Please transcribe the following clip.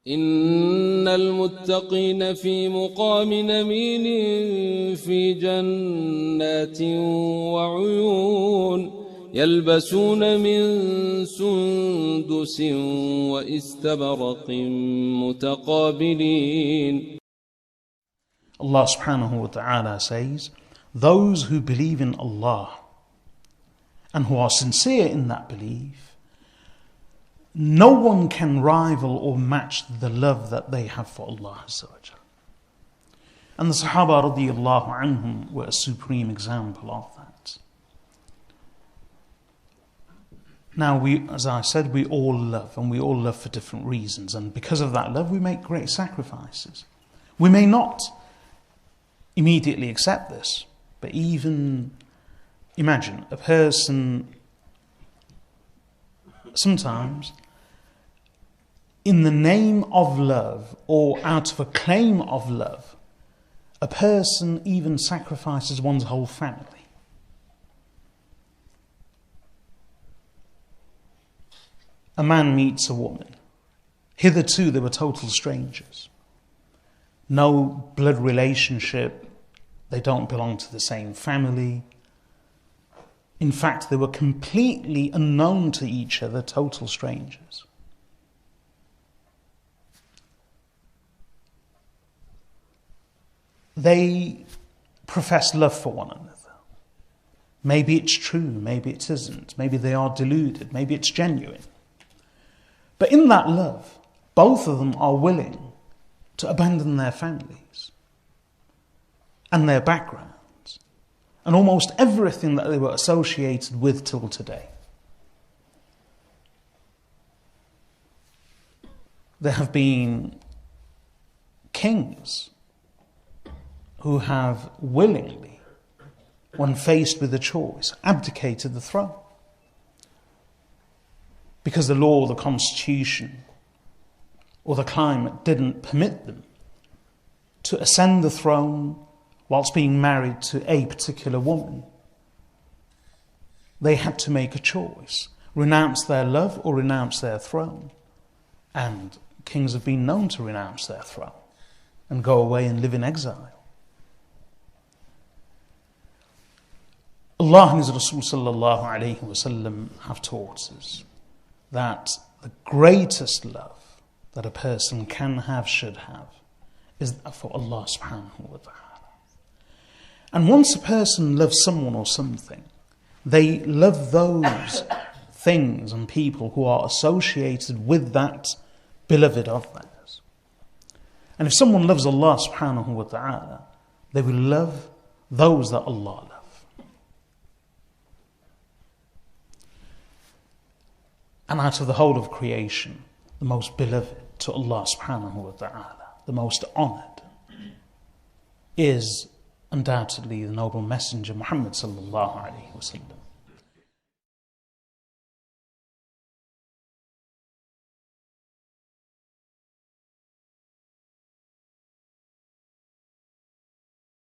إن المتقين في مقام نمين في جنات وعيون يلبسون من سندس وإستبرق متقابلين. Allah subhanahu wa ta'ala says, those who believe in Allah and who are sincere in that belief, no one can rival or match the love that they have for Allah Azza wa Jal. And the Sahaba radiyallahu anhum were a supreme example of that. Now, as I said, we all love, and we all love for different reasons, and because of that love we make great sacrifices. We may not immediately accept this, but even imagine a person sometimes, in the name of love or out of a claim of love, a person even sacrifices one's whole family. A man meets a woman. Hitherto they were total strangers. No blood relationship. They don't belong to the same family. In fact, they were completely unknown to each other, total strangers. They profess love for one another. Maybe it's true, maybe it isn't. Maybe they are deluded, maybe it's genuine. But in that love, both of them are willing to abandon their families and their backgrounds and almost everything that they were associated with till today. There have been kings who have willingly, when faced with a choice, abdicated the throne. Because the law, the constitution, or the climate didn't permit them to ascend the throne whilst being married to a particular woman. They had to make a choice, renounce their love or renounce their throne. And kings have been known to renounce their throne and go away and live in exile. Allah and His Rasul sallallahu alayhi wa sallam have taught us that the greatest love that a person can have, should have, is for Allah subhanahu wa ta'ala. And once a person loves someone or something, they love those things and people who are associated with that beloved of theirs. And if someone loves Allah subhanahu wa ta'ala, they will love those that Allah loves. And out of the whole of creation, the most beloved to Allah subhanahu wa ta'ala, the most honoured, is undoubtedly the noble messenger Mohammed sallallahu alayhi wa sallam.